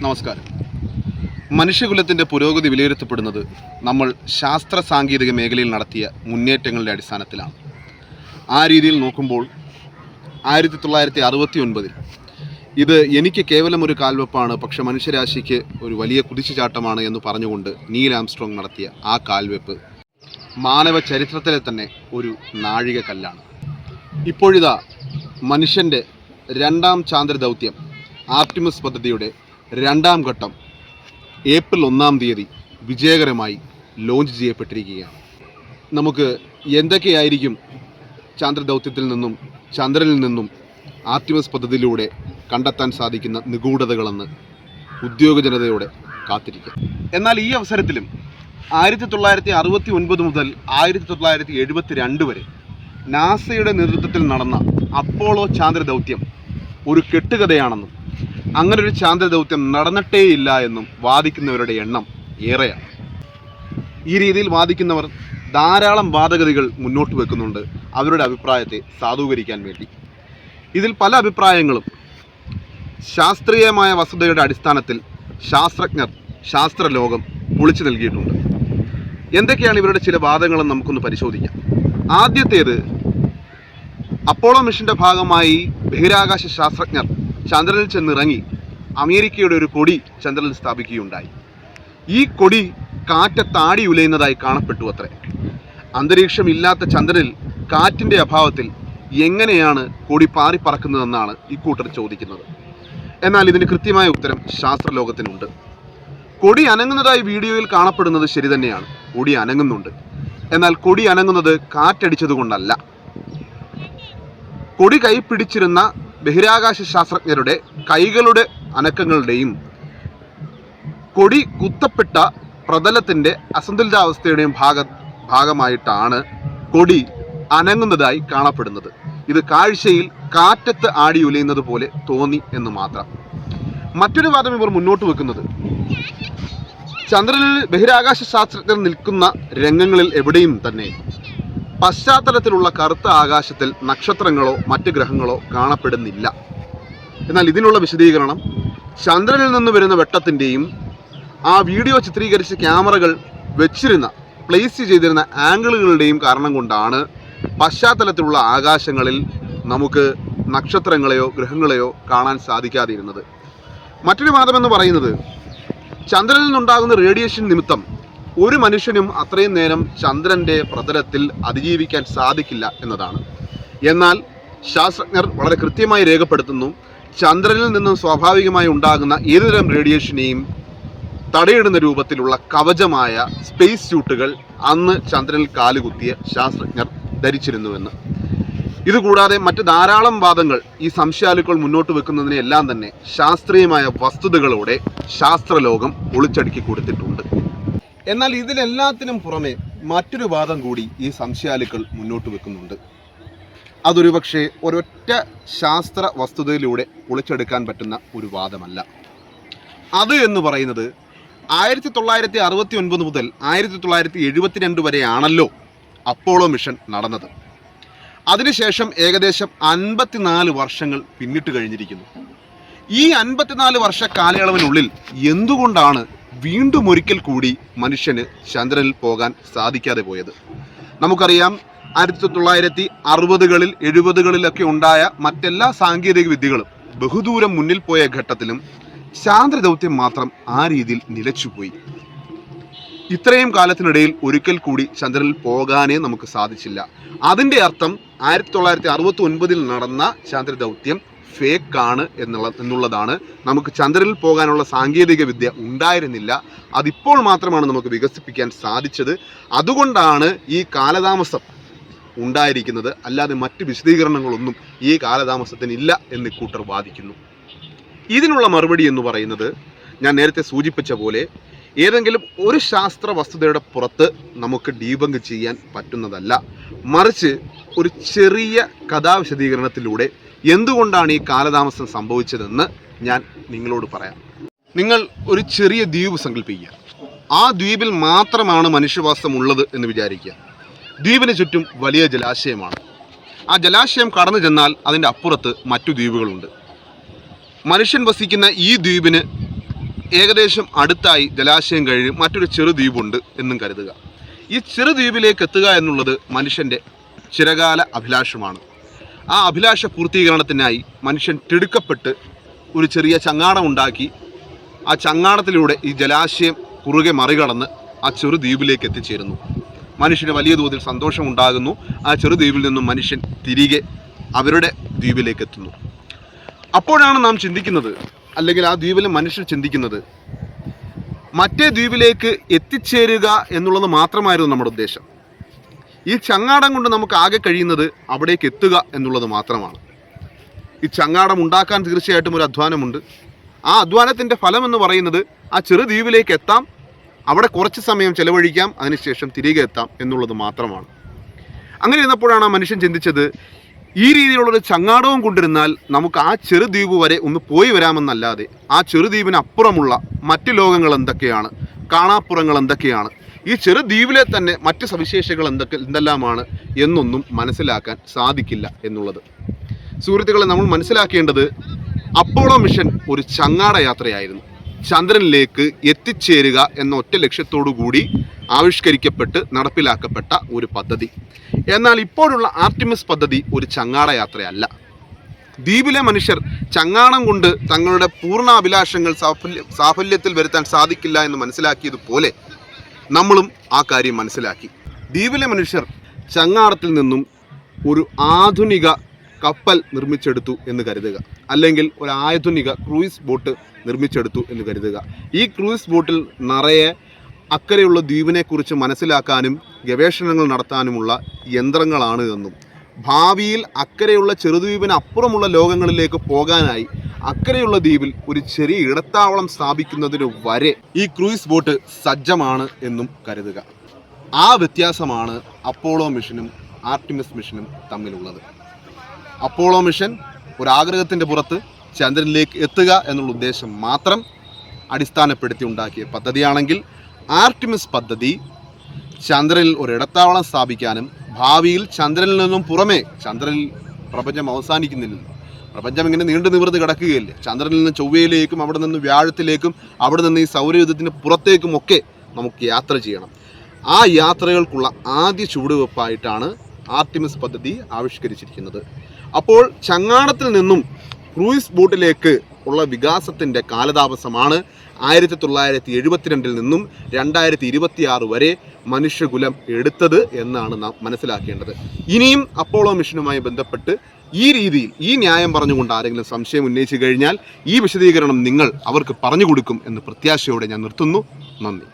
നമസ്കാരം. മനുഷ്യകുലത്തിൻ്റെ പുരോഗതി വിലയിരുത്തപ്പെടുന്നത് നമ്മൾ ശാസ്ത്ര സാങ്കേതിക മേഖലയിൽ നടത്തിയ മുന്നേറ്റങ്ങളുടെ അടിസ്ഥാനത്തിലാണ്. ആ രീതിയിൽ നോക്കുമ്പോൾ 1969 ഇത് എനിക്ക് കേവലം ഒരു കാൽവെപ്പാണ്, പക്ഷെ മനുഷ്യരാശിക്ക് ഒരു വലിയ കുതിച്ചുചാട്ടമാണ് എന്ന് പറഞ്ഞുകൊണ്ട് നീൽ ആംസ്ട്രോങ് നടത്തിയ ആ കാൽവെപ്പ് മാനവ ചരിത്രത്തിലെ തന്നെ ഒരു നാഴികക്കല്ലാണ്. ഇപ്പോഴിതാ മനുഷ്യൻ്റെ രണ്ടാം ചാന്ദ്ര ദൗത്യം ആർട്ടിമിസ് പദ്ധതിയുടെ രണ്ടാം ഘട്ടം ഏപ്രിൽ 1 വിജയകരമായി ലോഞ്ച് ചെയ്യപ്പെട്ടിരിക്കുകയാണ്. നമുക്ക് എന്തൊക്കെയായിരിക്കും ചാന്ദ്രദൗത്യത്തിൽ നിന്നും ചന്ദ്രനിൽ നിന്നും ആർട്ടിമിസ് പദ്ധതിയിലൂടെ കണ്ടെത്താൻ സാധിക്കുന്ന നിഗൂഢതകളെന്ന് ഉദ്യോഗജനതയോടെ കാത്തിരിക്കാം. എന്നാൽ ഈ അവസരത്തിലും 1969 മുതൽ 1972 വരെ നാസയുടെ നേതൃത്വത്തിൽ നടന്ന അപ്പോളോ ചാന്ദ്രദൗത്യം ഒരു കെട്ടുകഥയാണെന്നും അങ്ങനൊരു ചാന്ദ്രദൗത്യം നടന്നിട്ടേയില്ല എന്നും വാദിക്കുന്നവരുടെ എണ്ണം ഏറെയാണ്. ഈ രീതിയിൽ വാദിക്കുന്നവർ ധാരാളം വാദഗതികൾ മുന്നോട്ട് വെക്കുന്നുണ്ട് അവരുടെ അഭിപ്രായത്തെ സാധൂകരിക്കാൻ വേണ്ടി. ഇതിൽ പല അഭിപ്രായങ്ങളും ശാസ്ത്രീയമായ വസ്തുതയുടെ അടിസ്ഥാനത്തിൽ ശാസ്ത്രജ്ഞർ ശാസ്ത്രലോകം പൊളിച്ചു നൽകിയിട്ടുണ്ട്. എന്തൊക്കെയാണ് ഇവരുടെ ചില വാദങ്ങളെന്ന് നമുക്കൊന്ന് പരിശോധിക്കാം. ആദ്യത്തേത്, അപ്പോളോ മിഷൻ്റെ ഭാഗമായി ബഹിരാകാശ ശാസ്ത്രജ്ഞർ ചന്ദ്രനിൽ ചെന്നിറങ്ങി അമേരിക്കയുടെ ഒരു കൊടി ചന്ദ്രനിൽ സ്ഥാപിക്കുകയുണ്ടായി. ഈ കൊടി കാറ്റത്താടി ഉലയുന്നതായി കാണപ്പെട്ടു അത്രേ. അന്തരീക്ഷമില്ലാത്ത ചന്ദ്രനിൽ കാറ്റിൻ്റെ അഭാവത്തിൽ എങ്ങനെയാണ് കൊടി പാറിപ്പറക്കുന്നതെന്നാണ് ഇക്കൂട്ടർ ചോദിക്കുന്നത്. എന്നാൽ ഇതിന് കൃത്യമായ ഉത്തരം ശാസ്ത്രലോകത്തിനുണ്ട്. കൊടി അനങ്ങുന്നതായി വീഡിയോയിൽ കാണപ്പെടുന്നത് ശരി തന്നെയാണ്, കൊടി അനങ്ങുന്നുണ്ട്. എന്നാൽ കൊടി അനങ്ങുന്നത് കാറ്റടിച്ചതുകൊണ്ടല്ല. കൊടി കൈ പിടിച്ചിരുന്ന ബഹിരാകാശ ശാസ്ത്രജ്ഞരുടെ കൈകളുടെ അനക്കങ്ങളുടെയും കൊടി കുത്തപ്പെട്ട പ്രതലത്തിൻ്റെ അസന്തുലിതാവസ്ഥയുടെയും ഭാഗമായിട്ടാണ് കൊടി അനങ്ങുന്നതായി കാണപ്പെടുന്നത്. ഇത് കാഴ്ചയിൽ കാറ്റത്ത് ആടി ഉലയുന്നത് പോലെ തോന്നി എന്ന് മാത്രം. മറ്റൊരു വാദം ഇവർ മുന്നോട്ട് വെക്കുന്നത്, ചന്ദ്രനിൽ ബഹിരാകാശ ശാസ്ത്രജ്ഞർ നിൽക്കുന്ന രംഗങ്ങളിൽ എവിടെയും തന്നെ പശ്ചാത്തലത്തിലുള്ള കറുത്ത ആകാശത്തിൽ നക്ഷത്രങ്ങളോ മറ്റ് ഗ്രഹങ്ങളോ കാണപ്പെടുന്നില്ല. എന്നാൽ ഇതിനുള്ള വിശദീകരണം ചന്ദ്രനിൽ നിന്ന് വരുന്ന വെട്ടത്തിൻ്റെയും ആ വീഡിയോ ചിത്രീകരിച്ച ക്യാമറകൾ വെച്ചിരുന്ന പ്ലേസ് ചെയ്തിരുന്ന ആംഗിളുകളുടെയും കാരണം കൊണ്ടാണ് പശ്ചാത്തലത്തിലുള്ള ആകാശങ്ങളിൽ നമുക്ക് നക്ഷത്രങ്ങളെയോ ഗ്രഹങ്ങളെയോ കാണാൻ സാധിക്കാതിരുന്നത്. മറ്റൊരു വാദമെന്ന് പറയുന്നത്, ചന്ദ്രനിൽ നിന്നുണ്ടാകുന്ന റേഡിയേഷൻ നിമിത്തം ഒരു മനുഷ്യനും അത്രയും നേരം ചന്ദ്രൻ്റെ പ്രതലത്തിൽ അതിജീവിക്കാൻ സാധിക്കില്ല എന്നതാണ്. എന്നാൽ ശാസ്ത്രജ്ഞർ വളരെ കൃത്യമായി രേഖപ്പെടുത്തുന്നു, ചന്ദ്രനിൽ നിന്നും സ്വാഭാവികമായി ഉണ്ടാകുന്ന ഏതുതരം റേഡിയേഷനെയും തടയിടുന്ന രൂപത്തിലുള്ള കവചമായ സ്പേസ് സ്യൂട്ടുകൾ അന്ന് ചന്ദ്രനിൽ കാലുകുത്തിയ ശാസ്ത്രജ്ഞർ ധരിച്ചിരുന്നുവെന്ന്. ഇതുകൂടാതെ മറ്റ് ധാരാളം വാദങ്ങൾ ഈ സംശയാലുക്കൾ മുന്നോട്ട് വെക്കുന്നതിനെല്ലാം തന്നെ ശാസ്ത്രീയമായ വസ്തുതകളോടെ ശാസ്ത്രലോകം ഒളിച്ചടുക്കി കൊടുത്തിട്ടുണ്ട്. എന്നാൽ ഇതിലെല്ലാത്തിനും പുറമെ മറ്റൊരു വാദം കൂടി ഈ സംശയാലുക്കൾ മുന്നോട്ട് വെക്കുന്നുണ്ട്. അതൊരു പക്ഷേ ഒരൊറ്റ ശാസ്ത്ര വസ്തുതയിലൂടെ ഒളിച്ചെടുക്കാൻ പറ്റുന്ന ഒരു വാദമല്ല. അത് എന്ന് പറയുന്നത് 1969 മുതൽ 1972 വരെയാണല്ലോ അപ്പോളോ മിഷൻ നടന്നത്. അതിനുശേഷം ഏകദേശം 54 വർഷങ്ങൾ പിന്നിട്ട് കഴിഞ്ഞിരിക്കുന്നു. ഈ 54 വർഷ കാലയളവിനുള്ളിൽ എന്തുകൊണ്ടാണ് വീണ്ടും ഒരിക്കൽ കൂടി മനുഷ്യന് ചന്ദ്രനിൽ പോകാൻ സാധിക്കാതെ പോയത്? നമുക്കറിയാം, 1960-കളിൽ 70-കളിലൊക്കെ ഉണ്ടായ മറ്റെല്ലാ സാങ്കേതിക വിദ്യകളും ബഹുദൂരം മുന്നിൽ പോയ ഘട്ടത്തിലും ചാന്ദ്രദൗത്യം മാത്രം ആ രീതിയിൽ നിലച്ചുപോയി. ഇത്രയും കാലത്തിനിടയിൽ ഒരിക്കൽ കൂടി ചന്ദ്രനിൽ പോകാനേ നമുക്ക് സാധിച്ചില്ല. അതിൻ്റെ അർത്ഥം 1969 നടന്ന ചാന്ദ്രദൗത്യം ഫേക്കാണ് എന്നുള്ളതാണ്. നമുക്ക് ചന്ദ്രനിൽ പോകാനുള്ള സാങ്കേതിക വിദ്യ ഉണ്ടായിരുന്നില്ല, അതിപ്പോൾ മാത്രമാണ് നമുക്ക് വികസിപ്പിക്കാൻ സാധിച്ചത്. അതുകൊണ്ടാണ് ഈ കാലതാമസം ഉണ്ടായിരിക്കുന്നത്, അല്ലാതെ മറ്റ് വിശദീകരണങ്ങളൊന്നും ഈ കാലതാമസത്തിനില്ല എന്ന് കൂട്ടർ വാദിക്കുന്നു. ഇതിനുള്ള മറുപടി എന്ന് പറയുന്നത്, ഞാൻ നേരത്തെ സൂചിപ്പിച്ച പോലെ ഏതെങ്കിലും ഒരു ശാസ്ത്ര വസ്തുതയുടെ പുറത്ത് നമുക്ക് ഡീബങ്ക് ചെയ്യാൻ പറ്റുന്നതല്ല, മറിച്ച് ഒരു ചെറിയ കഥാവിശദീകരണത്തിലൂടെ എന്തുകൊണ്ടാണ് ഈ കാലതാമസം സംഭവിച്ചതെന്ന് ഞാൻ നിങ്ങളോട് പറയാം. നിങ്ങൾ ഒരു ചെറിയ ദ്വീപ് സങ്കല്പിക്കുക. ആ ദ്വീപിൽ മാത്രമാണ് മനുഷ്യവാസം ഉള്ളത് എന്ന് വിചാരിക്കുക. ദ്വീപിന് ചുറ്റും വലിയ ജലാശയമാണ്. ആ ജലാശയം കടന്നു ചെന്നാൽ അതിൻ്റെ അപ്പുറത്ത് മറ്റു ദ്വീപുകളുണ്ട്. മനുഷ്യൻ വസിക്കുന്ന ഈ ദ്വീപിന് ഏകദേശം അടുത്തായി ജലാശയം കഴിഞ്ഞ് മറ്റൊരു ചെറുദ്വീപുണ്ട് എന്നും കരുതുക. ഈ ചെറുദ്വീപിലേക്ക് എത്തുക എന്നുള്ളത് മനുഷ്യൻ്റെ ചിരകാല അഭിലാഷമാണ്. ആ അഭിലാഷ പൂർത്തീകരണത്തിനായി മനുഷ്യൻ തിടുക്കപ്പെട്ട് ഒരു ചെറിയ ചങ്ങാടം ഉണ്ടാക്കി ആ ചങ്ങാടത്തിലൂടെ ഈ ജലാശയം കുറുകെ മറികടന്ന് ആ ചെറുദ്വീപിലേക്ക് എത്തിച്ചേരുന്നു. മനുഷ്യന് വലിയ തോതിൽ സന്തോഷമുണ്ടാകുന്നു. ആ ചെറുദ്വീപിൽ നിന്നും മനുഷ്യൻ തിരികെ അവരുടെ ദ്വീപിലേക്ക് എത്തുന്നു. അപ്പോഴാണ് നാം ചിന്തിക്കുന്നത്, അല്ലെങ്കിൽ ആ ദ്വീപിലെ മനുഷ്യർ ചിന്തിക്കുന്നത്, മറ്റേ ദ്വീപിലേക്ക് എത്തിച്ചേരുക എന്നുള്ളത് മാത്രമായിരുന്നു നമ്മുടെ ഉദ്ദേശം. ഈ ചങ്ങാടം കൊണ്ട് നമുക്ക് ആകെ കഴിയുന്നത് അവിടേക്ക് എത്തുക എന്നുള്ളത് മാത്രമാണ്. ഈ ചങ്ങാടം ഉണ്ടാക്കാൻ തീർച്ചയായിട്ടും ഒരു അധ്വാനമുണ്ട്. ആ അധ്വാനത്തിൻ്റെ ഫലം എന്ന് പറയുന്നത് ആ ചെറുദ്വീപിലേക്ക് എത്താം, അവിടെ കുറച്ച് സമയം ചെലവഴിക്കാം, അതിനുശേഷം തിരികെ എത്താം എന്നുള്ളത് മാത്രമാണ്. അങ്ങനെ ഇരുന്നപ്പോഴാണ് ആ മനുഷ്യൻ ചിന്തിച്ചത്, ഈ രീതിയിലുള്ളൊരു ചങ്ങാടവും കൊണ്ടിരുന്നാൽ നമുക്ക് ആ ചെറുദ്വീപ് വരെ ഒന്ന് പോയി വരാമെന്നല്ലാതെ ആ ചെറുദ്വീപിന് അപ്പുറമുള്ള മറ്റ് ലോകങ്ങൾ എന്തൊക്കെയാണ്, കാണാപ്പുറങ്ങൾ എന്തൊക്കെയാണ്, ഈ ചെറുദ്വീപിലെ തന്നെ മറ്റ് സവിശേഷതകൾ എന്തെല്ലാമാണ് എന്നൊന്നും മനസ്സിലാക്കാൻ സാധിക്കില്ല എന്നുള്ളത്. സുഹൃത്തുക്കളെ, നമ്മൾ മനസ്സിലാക്കേണ്ടത് അപ്പോളോ മിഷൻ ഒരു ചങ്ങാട യാത്രയായിരുന്നു. ചന്ദ്രനിലേക്ക് എത്തിച്ചേരുക എന്ന ഒറ്റ ലക്ഷ്യത്തോടു കൂടി ആവിഷ്കരിക്കപ്പെട്ട് നടപ്പിലാക്കപ്പെട്ട ഒരു പദ്ധതി. എന്നാൽ ഇപ്പോഴുള്ള ആർട്ടിമിസ് പദ്ധതി ഒരു ചങ്ങാട യാത്രയല്ല. ദ്വീപിലെ മനുഷ്യർ ചങ്ങാടം കൊണ്ട് തങ്ങളുടെ പൂർണ്ണ അഭിലാഷങ്ങൾ സാഫല്യത്തിൽ വരുത്താൻ സാധിക്കില്ല എന്ന് മനസ്സിലാക്കിയതുപോലെ നമ്മളും ആ കാര്യം മനസ്സിലാക്കി. ദ്വീപിലെ മനുഷ്യർ ചങ്ങാടത്തിൽ നിന്നും ഒരു ആധുനിക കപ്പൽ നിർമ്മിച്ചെടുത്തു എന്ന് കരുതുക, അല്ലെങ്കിൽ ഒരു ആധുനിക ക്രൂയിസ് ബോട്ട് നിർമ്മിച്ചെടുത്തു എന്ന് കരുതുക. ഈ ക്രൂയിസ് ബോട്ടിൽ നിറയെ അക്കരെയുള്ള ദ്വീപിനെക്കുറിച്ച് മനസ്സിലാക്കാനും ഗവേഷണങ്ങൾ നടത്താനുമുള്ള യന്ത്രങ്ങളാണ് എന്നും, ഭാവിയിൽ അക്കരെയുള്ള ചെറുദ്വീപിന് അപ്പുറമുള്ള ലോകങ്ങളിലേക്ക് പോകാനായി അക്കരെയുള്ള ദ്വീപിൽ ഒരു ചെറിയ ഇടത്താവളം സ്ഥാപിക്കുന്നതിന് വരെ ഈ ക്രൂയിസ് ബോട്ട് സജ്ജമാണ് എന്നും കരുതുക. ആ വ്യത്യാസമാണ് അപ്പോളോ മിഷനും ആർട്ടിമിസ് മിഷനും തമ്മിലുള്ളത്. അപ്പോളോ മിഷൻ ഒരാഗ്രഹത്തിൻ്റെ പുറത്ത് ചന്ദ്രനിലേക്ക് എത്തുക എന്നുള്ള ഉദ്ദേശം മാത്രം അടിസ്ഥാനപ്പെടുത്തി ഉണ്ടാക്കിയ പദ്ധതിയാണെങ്കിൽ, ആർട്ടിമിസ് പദ്ധതി ചന്ദ്രനിൽ ഒരു ഇടത്താവളം സ്ഥാപിക്കാനും ഭാവിയിൽ ചന്ദ്രനിൽ നിന്നും പുറമേ, ചന്ദ്രനിൽ പ്രപഞ്ചം അവസാനിക്കുന്നില്ലല്ലോ, പ്രപഞ്ചം ഇങ്ങനെ നീണ്ടു നിവർന്ന് കിടക്കുകയല്ലേ, ചന്ദ്രനിൽ നിന്ന് ചൊവ്വയിലേക്കും അവിടെ നിന്ന് വ്യാഴത്തിലേക്കും അവിടെ നിന്ന് ഈ സൗരയൂഥത്തിന് പുറത്തേക്കും ഒക്കെ നമുക്ക് യാത്ര ചെയ്യണം. ആ യാത്രകൾക്കുള്ള ആദ്യ ചുവടുവെപ്പായിട്ടാണ് ആർട്ടിമിസ് പദ്ധതി ആവിഷ്കരിച്ചിരിക്കുന്നത്. അപ്പോൾ ചങ്ങാടത്തിൽ നിന്നും ക്രൂയിസ് ബോട്ടിലേക്ക് ഉള്ള വികാസത്തിൻ്റെ കാലതാമസമാണ് 1972 നിന്നും 2026 വരെ മനുഷ്യകുലം എടുത്തത് എന്നാണ് നാം മനസ്സിലാക്കേണ്ടത്. ഇനിയും അപ്പോളോ മിഷനുമായി ബന്ധപ്പെട്ട് ഈ രീതിയിൽ ഈ ന്യായം പറഞ്ഞുകൊണ്ട് ആരെങ്കിലും സംശയം ഉന്നയിച്ചു കഴിഞ്ഞാൽ ഈ വിശദീകരണം നിങ്ങൾ അവർക്ക് പറഞ്ഞു കൊടുക്കും എന്ന് പ്രത്യാശയോടെ ഞാൻ നിർത്തുന്നു. നന്ദി.